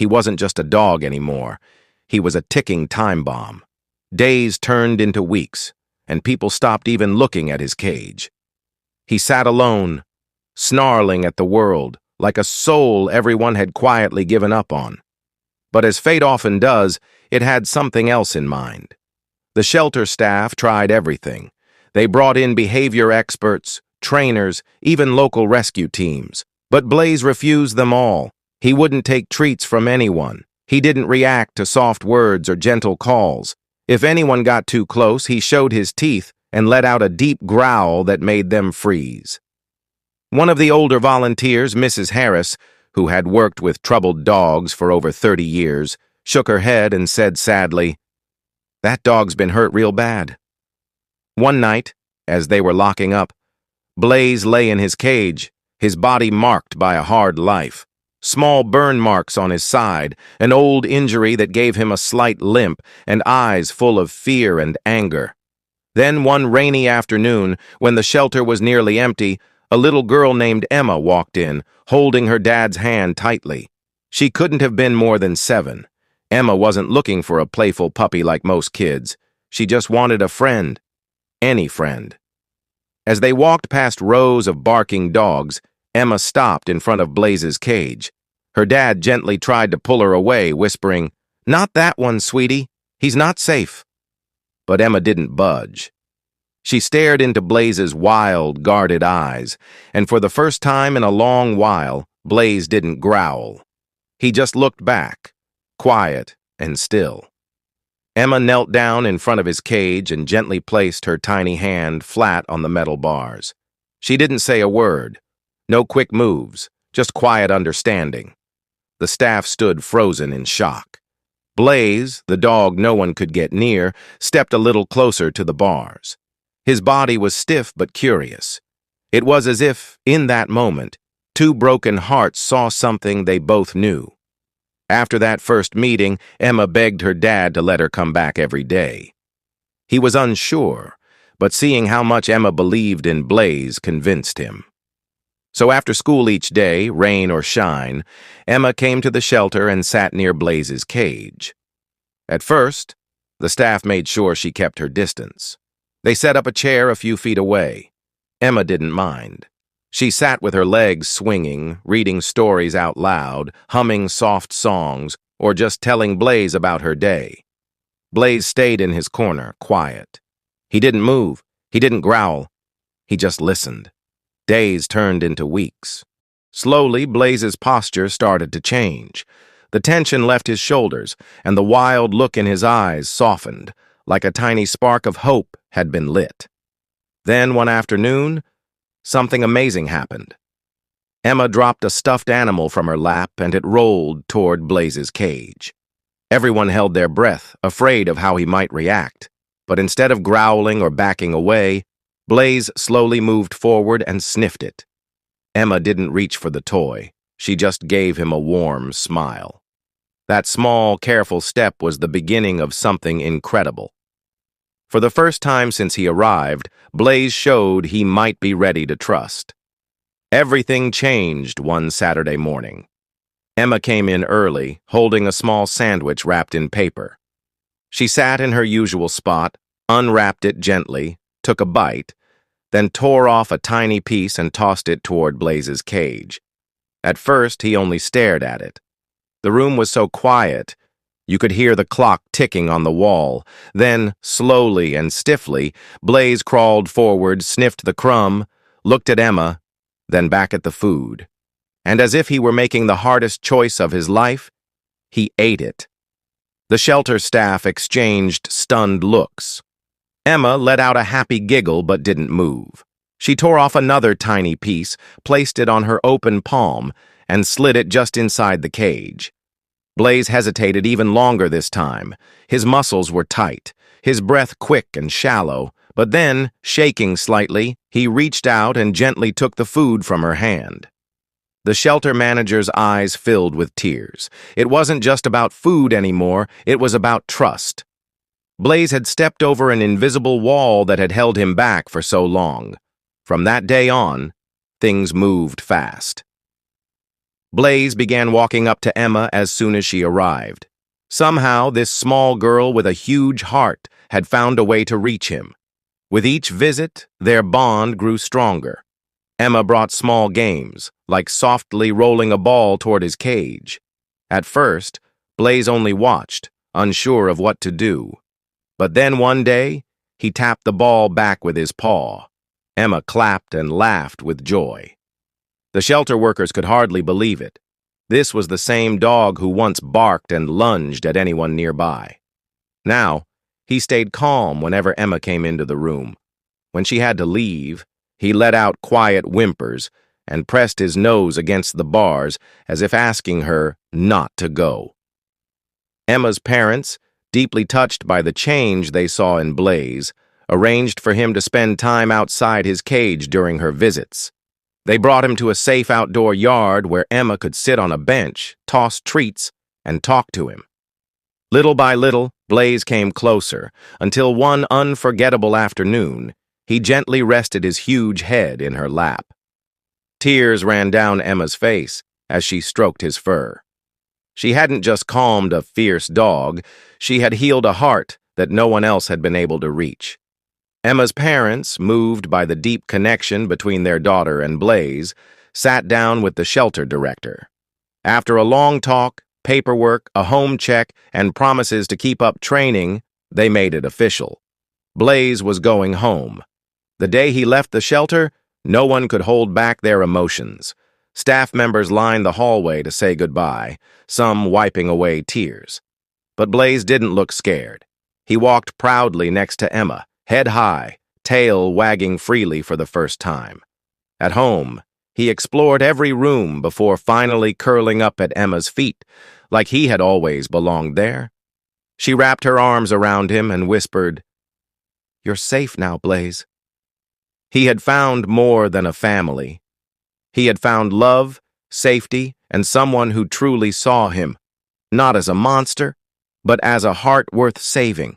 He wasn't just a dog anymore. He was a ticking time bomb. Days turned into weeks, and people stopped even looking at his cage. He sat alone, snarling at the world, like a soul everyone had quietly given up on. But as fate often does, it had something else in mind. The shelter staff tried everything. They brought in behavior experts, trainers, even local rescue teams. But Blaze refused them all. He wouldn't take treats from anyone. He didn't react to soft words or gentle calls. If anyone got too close, he showed his teeth and let out a deep growl that made them freeze. One of the older volunteers, Mrs. Harris, who had worked with troubled dogs for over 30 years, shook her head and said sadly, "That dog's been hurt real bad." One night, as they were locking up, Blaze lay in his cage, his body marked by a hard life. Small burn marks on his side, an old injury that gave him a slight limp, and eyes full of fear and anger. Then one rainy afternoon, when the shelter was nearly empty, a little girl named Emma walked in, holding her dad's hand tightly. She couldn't have been more than 7. Emma wasn't looking for a playful puppy like most kids. She just wanted a friend. Any friend. As they walked past rows of barking dogs, Emma stopped in front of Blaze's cage. Her dad gently tried to pull her away, whispering, "Not that one, sweetie. He's not safe." But Emma didn't budge. She stared into Blaze's wild, guarded eyes, and for the first time in a long while, Blaze didn't growl. He just looked back, quiet and still. Emma knelt down in front of his cage and gently placed her tiny hand flat on the metal bars. She didn't say a word. No quick moves, just quiet understanding. The staff stood frozen in shock. Blaze, the dog no one could get near, stepped a little closer to the bars. His body was stiff but curious. It was as if, in that moment, 2 broken hearts saw something they both knew. After that first meeting, Emma begged her dad to let her come back every day. He was unsure, but seeing how much Emma believed in Blaze convinced him. So after school each day, rain or shine, Emma came to the shelter and sat near Blaze's cage. At first, the staff made sure she kept her distance. They set up a chair a few feet away. Emma didn't mind. She sat with her legs swinging, reading stories out loud, humming soft songs, or just telling Blaze about her day. Blaze stayed in his corner, quiet. He didn't move. He didn't growl. He just listened. Days turned into weeks. Slowly, Blaze's posture started to change. The tension left his shoulders, and the wild look in his eyes softened, like a tiny spark of hope had been lit. Then, one afternoon, something amazing happened. Emma dropped a stuffed animal from her lap, and it rolled toward Blaze's cage. Everyone held their breath, afraid of how he might react. But instead of growling or backing away, Blaze slowly moved forward and sniffed it. Emma didn't reach for the toy. She just gave him a warm smile. That small, careful step was the beginning of something incredible. For the first time since he arrived, Blaze showed he might be ready to trust. Everything changed one Saturday morning. Emma came in early, holding a small sandwich wrapped in paper. She sat in her usual spot, unwrapped it gently, took a bite, then tore off a tiny piece and tossed it toward Blaze's cage. At first, he only stared at it. The room was so quiet, you could hear the clock ticking on the wall. Then, slowly and stiffly, Blaze crawled forward, sniffed the crumb, looked at Emma, then back at the food. And as if he were making the hardest choice of his life, he ate it. The shelter staff exchanged stunned looks. Emma let out a happy giggle but didn't move. She tore off another tiny piece, placed it on her open palm, and slid it just inside the cage. Blaze hesitated even longer this time. His muscles were tight, his breath quick and shallow, but then, shaking slightly, he reached out and gently took the food from her hand. The shelter manager's eyes filled with tears. It wasn't just about food anymore, it was about trust. Blaze had stepped over an invisible wall that had held him back for so long. From that day on, things moved fast. Blaze began walking up to Emma as soon as she arrived. Somehow, this small girl with a huge heart had found a way to reach him. With each visit, their bond grew stronger. Emma brought small games, like softly rolling a ball toward his cage. At first, Blaze only watched, unsure of what to do. But then one day, he tapped the ball back with his paw. Emma clapped and laughed with joy. The shelter workers could hardly believe it. This was the same dog who once barked and lunged at anyone nearby. Now, he stayed calm whenever Emma came into the room. When she had to leave, he let out quiet whimpers and pressed his nose against the bars as if asking her not to go. Emma's parents, deeply touched by the change they saw in Blaze, arranged for him to spend time outside his cage during her visits. They brought him to a safe outdoor yard where Emma could sit on a bench, toss treats, and talk to him. Little by little, Blaze came closer, until one unforgettable afternoon, he gently rested his huge head in her lap. Tears ran down Emma's face as she stroked his fur. She hadn't just calmed a fierce dog, she had healed a heart that no one else had been able to reach. Emma's parents, moved by the deep connection between their daughter and Blaze, sat down with the shelter director. After a long talk, paperwork, a home check, and promises to keep up training, they made it official. Blaze was going home. The day he left the shelter, no one could hold back their emotions. Staff members lined the hallway to say goodbye, some wiping away tears. But Blaze didn't look scared. He walked proudly next to Emma, head high, tail wagging freely for the first time. At home, he explored every room before finally curling up at Emma's feet, like he had always belonged there. She wrapped her arms around him and whispered, "You're safe now, Blaze." He had found more than a family. He had found love, safety, and someone who truly saw him, not as a monster, but as a heart worth saving.